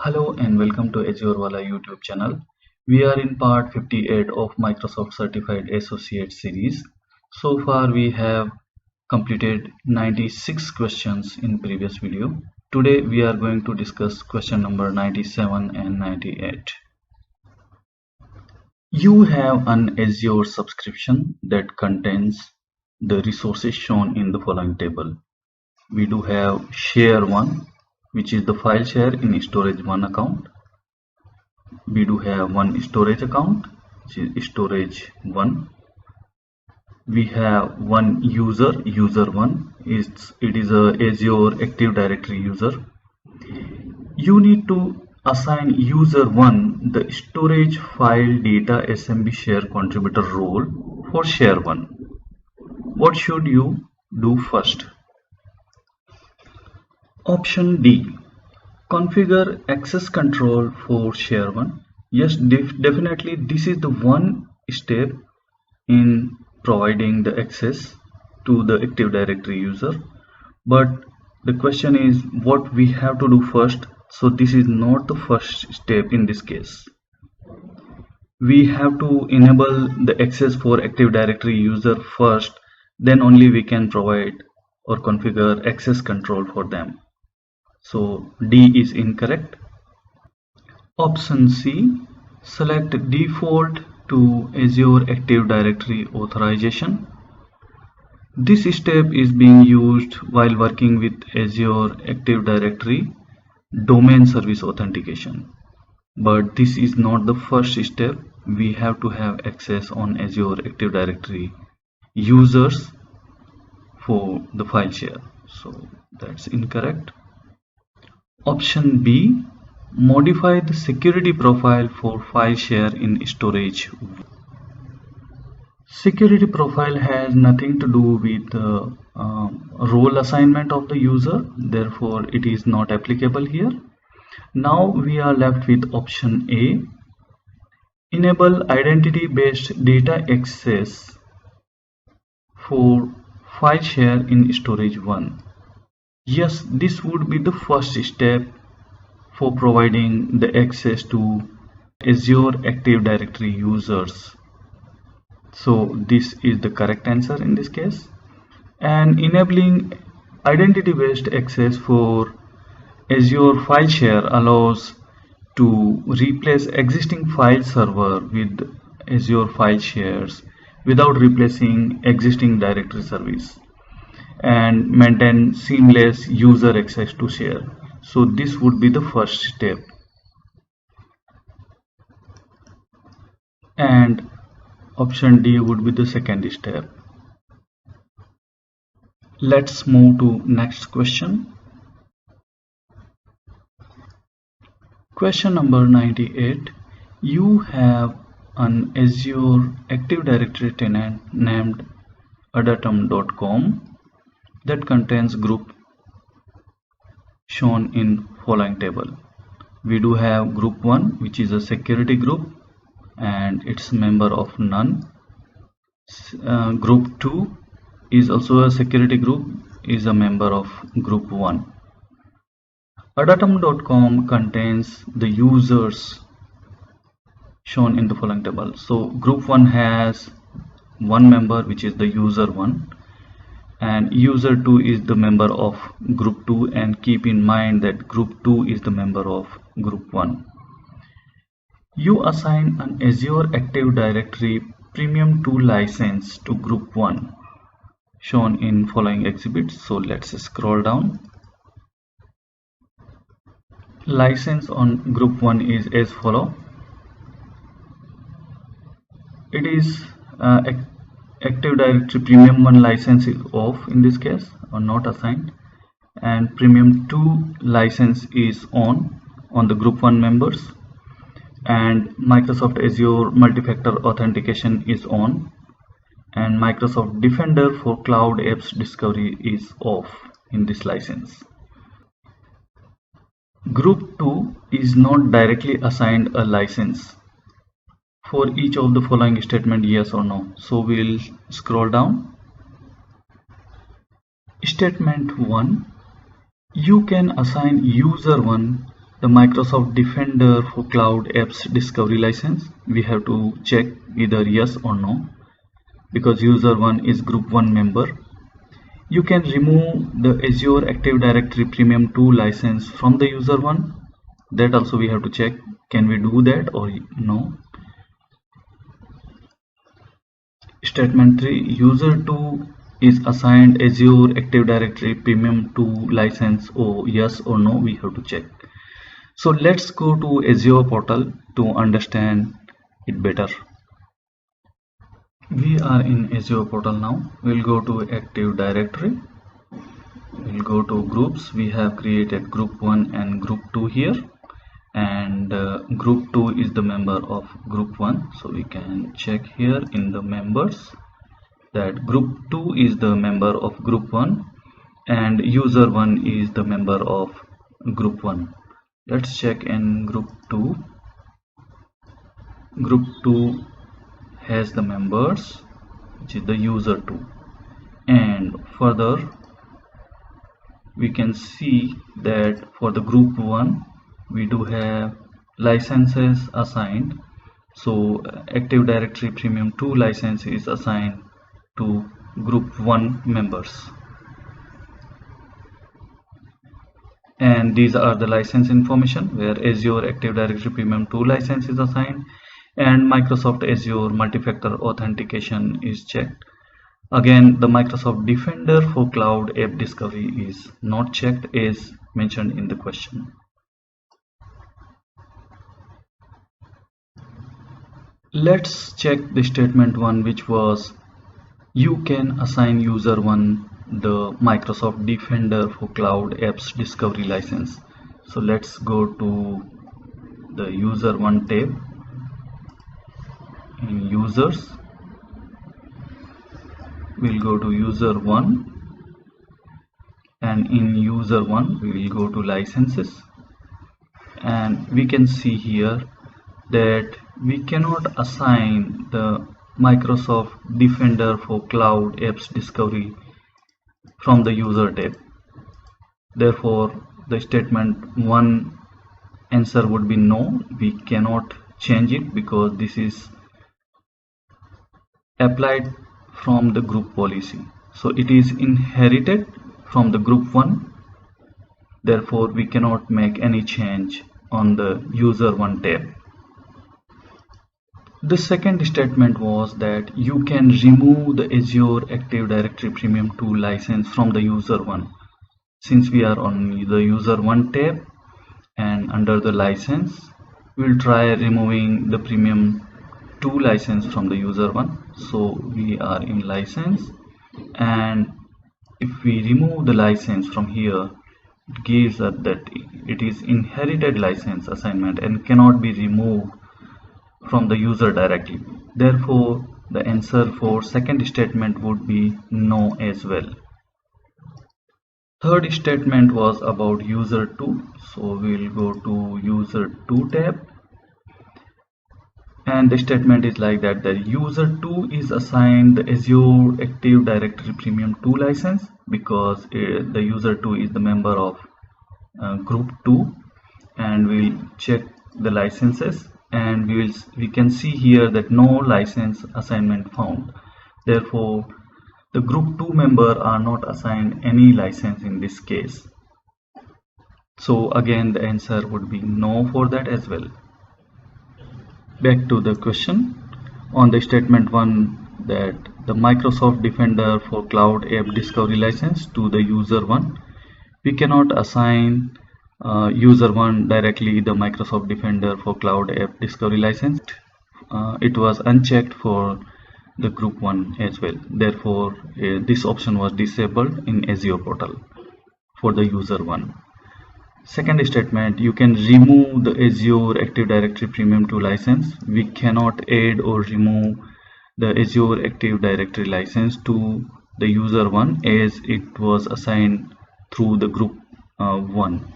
Hello and welcome to Azurewala YouTube channel. We are in part 58 of Microsoft Certified Associate series. So far we have completed 96 questions in previous video. Today we are going to discuss question number 97 and 98. You have an Azure subscription that contains the resources shown in the following table. We do have share 1, which is the file share in storage 1 account. We do have one storage account, which is storage 1. We have one user 1. It is a Azure Active Directory user. You need to assign user 1 the storage file data SMB share contributor role for share 1. What should you do first? Option D. Configure access control for share 1. Yes, definitely this is the one step in providing the access to the Active Directory user. But the question is what we have to do first. So this is not the first step in this case. We have to enable the access for Active Directory user first, then only we can provide or configure access control for them. So D is incorrect. Option C. Select default to Azure Active Directory authorization. This step is being used while working with Azure Active Directory domain service authentication. But this is not the first step. We have to have access on Azure Active Directory users for the file share. So that's incorrect. Option B. Modify the security profile for file share in storage. Security profile has nothing to do with role assignment of the user, therefore it is not applicable here. Now we are left with option A. Enable identity based data access for file share in storage 1. Yes, this would be the first step for providing the access to Azure Active Directory users. So this is the correct answer in this case. And enabling identity based access for Azure file share allows to replace existing file server with Azure file shares without replacing existing directory service, and maintain seamless user access to share. So this would be the first step. And option D would be the second step. Let's move to next question. Question number 98. You have an Azure Active Directory tenant named adatum.com that contains group shown in following table. We do have group 1, which is a security group and its member of none. Group 2 is also a security group, is a member of group 1. adatum.com contains the users shown in the following table. So group 1 has one member, which is the user 1, and user 2 is the member of group 2, and keep in mind that group 2 is the member of group 1. You assign an Azure Active Directory Premium 2 license to group 1 shown in following exhibits. So let's scroll down. License on group 1 is as follow. It is Active Directory Premium 1 license is off in this case, or not assigned, and Premium 2 license is on the group 1 members, and Microsoft Azure multi-factor authentication is on, and Microsoft Defender for Cloud Apps Discovery is off in this license. Group 2 is not directly assigned a license for each of the following statement, yes or no. So we'll scroll down. Statement 1. You can assign user 1 the Microsoft Defender for Cloud Apps Discovery license, we have to check either yes or no, because user 1 is group 1 member. You can remove the Azure Active Directory Premium 2 license from the user 1. That also we have to check, can we do that or no. Statement 3, user 2 is assigned Azure Active Directory Premium 2 license, or yes or no, we have to check. So let's go to Azure portal to understand it better. We are in Azure portal now. We'll go to Active Directory. We'll go to groups. We have created group 1 and group 2 here, and group 2 is the member of group 1, so we can check here in the members that group 2 is the member of group 1 and user 1 is the member of group 1. Let's check in group 2. Group 2 has the members, which is the user 2, and further we can see that for the group 1 we do have licenses assigned. So Active Directory Premium 2 license is assigned to group 1 members, and these are the license information where Azure Active Directory Premium 2 license is assigned and Microsoft Azure multi-factor authentication is checked. Again, the Microsoft Defender for Cloud App Discovery is not checked as mentioned in the question. Let's check the statement 1, which was you can assign user 1 the Microsoft Defender for Cloud Apps Discovery license. So let's go to the user 1 tab. In users, we'll go to user 1, and in user 1 we will go to licenses, and we can see here that we cannot assign the Microsoft Defender for Cloud Apps Discovery from the user tab. Therefore, the statement 1 answer would be no, we cannot change it because this is applied from the group policy. So it is inherited from the group 1. Therefore, we cannot make any change on the user 1 tab. The second statement was that you can remove the Azure Active Directory Premium 2 license from the user 1. Since we are on the user 1 tab and under the license, we'll try removing the Premium 2 license from the user 1. So we are in license, and if we remove the license from here, it gives us that it is inherited license assignment and cannot be removed from the user directly. Therefore, the answer for second statement would be no as well. Third statement was about user 2. So we'll go to user 2 tab, and the statement is like that the user 2 is assigned the Azure Active Directory Premium 2 license because the user 2 is the member of group 2, and we'll check the licenses, and we can see here that no license assignment found. Therefore, the group 2 member are not assigned any license in this case. So again, the answer would be no for that as well. Back to the question on the statement 1, that the Microsoft Defender for Cloud App Discovery license to the user 1, we cannot assign user 1 directly the Microsoft Defender for Cloud App Discovery license. It was unchecked for the group 1 as well. Therefore, this option was disabled in Azure portal for the user 1. Second statement, you can remove the Azure Active Directory Premium 2 license. We cannot add or remove the Azure Active Directory license to the user 1 as it was assigned through the group 1.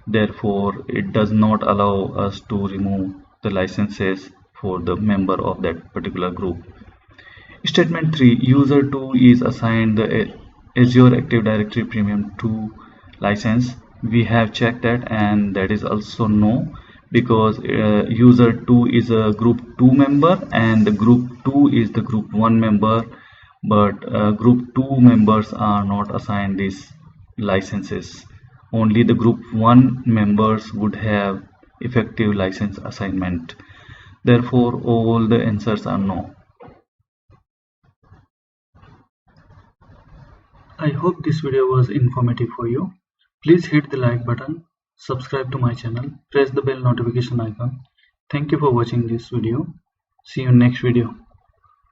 Therefore, it does not allow us to remove the licenses for the member of that particular group. Statement 3, user 2 is assigned the Azure Active Directory Premium 2 license We have checked that, and that is also no, because user 2 is a group 2 member and the group 2 is the group 1 member, but group 2 members are not assigned these licenses. Only the group 1 members would have effective license assignment. Therefore, all the answers are no. I hope this video was informative for you. Please hit the like button, subscribe to my channel, press the bell notification icon. Thank you for watching this video. See you in next video.